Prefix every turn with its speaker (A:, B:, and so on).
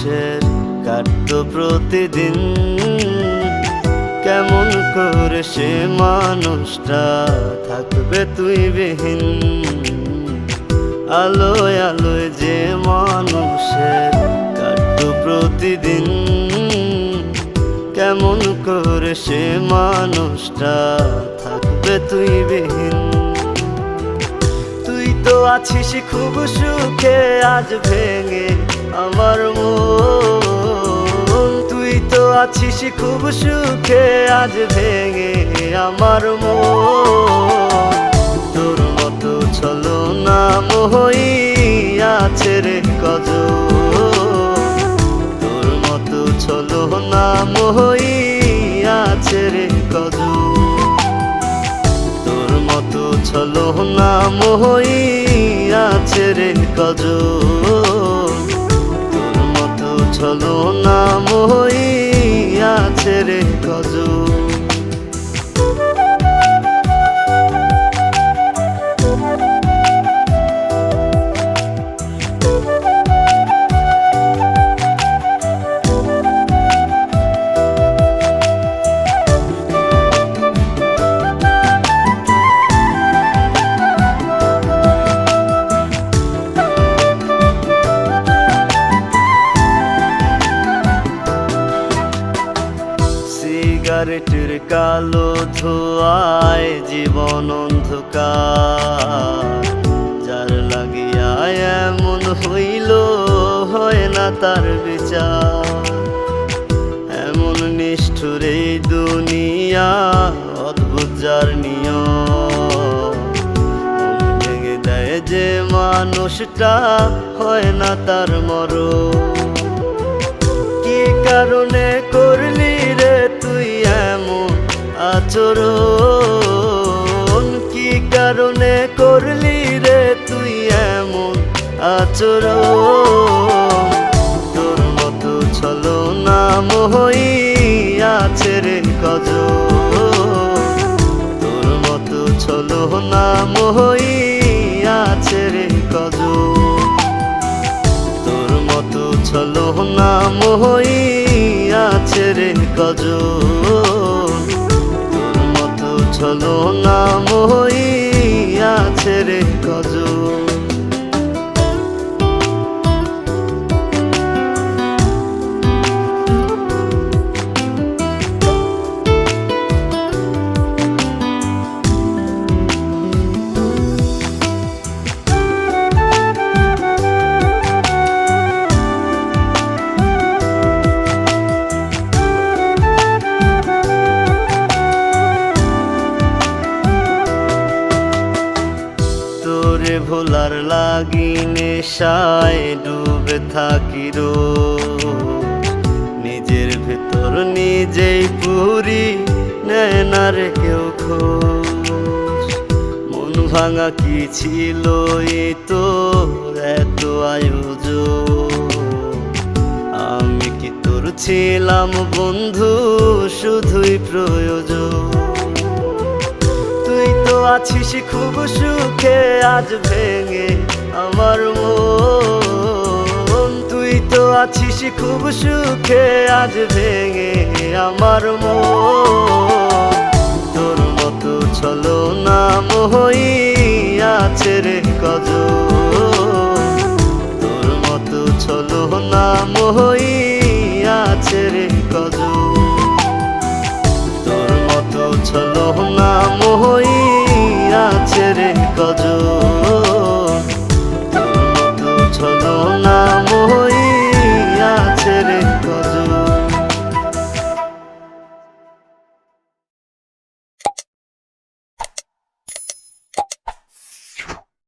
A: মানুষের কাটতো প্রতিদিন, কেমন করে সে মানুষটা থাকবে তুই বিহীন। আলোয় আলোয় যে মানুষের কাটতো প্রতিদিন, কেমন করে সে মানুষটা থাকবে তুই বিহীন। তুই তো আছিস খুব সুখে, আজ ভেঙে আমার মন। তুই তো আছিস খুব সুখে, আজ ভেঙে আমার মন। তোর মতো ছলনা মোহই আছে রে কজন, তোর মতো ছলনা মোহই আছে রে কজন, তোর মতো ছলনা মোহই আছে রে কজন, তোর মতো ছলনা মোহই আছে রে কজন। সিগারেটের কালো ধোঁয়ায় জীবন অন্ধকার, যার লাগিয়া এমন হইল হয় না তার বিচার। এমন নিষ্ঠুর এই দুনিয়া, অদ্ভুত যার নিয়ম, ভেঙে দেয় যে মানুষটা হয় না তার মরণ। কি কারণে করলি রে তুই এমন আচরণ, কি কারণে করলি রে তুই এমন আচরণ। তোর মতো ছলনা মোহই আছে রে কজন, তোর মতো ছলনা মোহই আছে রে কজন, তোর মতো ছলনা মোহই আছে রে কজন, তোর মতো ছলনা মোহই আছে রে কজন। তোরে ভোলার লাগি নেশায় ডুবে থাকি রোজ, নিজের ভেতর নিজেই পুরি নেয় না রে কেউ খোঁজ। মন ভাঙা কি ছিল এই তোর এত আয়োজন, আমি কি তোর ছিলাম বন্ধু শুধুই প্রয়োজন। তুই তো আছিস খুব সুখে, আজ ভেঙে আমার মন। তুই তো আছিস খুব সুখে, আজ ভেঙে আমার মন। তোর মতো ছলনা মোহই আছে রে কজন, তোর মতো ছলনা মোহই আছে রে কজন, তোর মতো ছলনা মোহই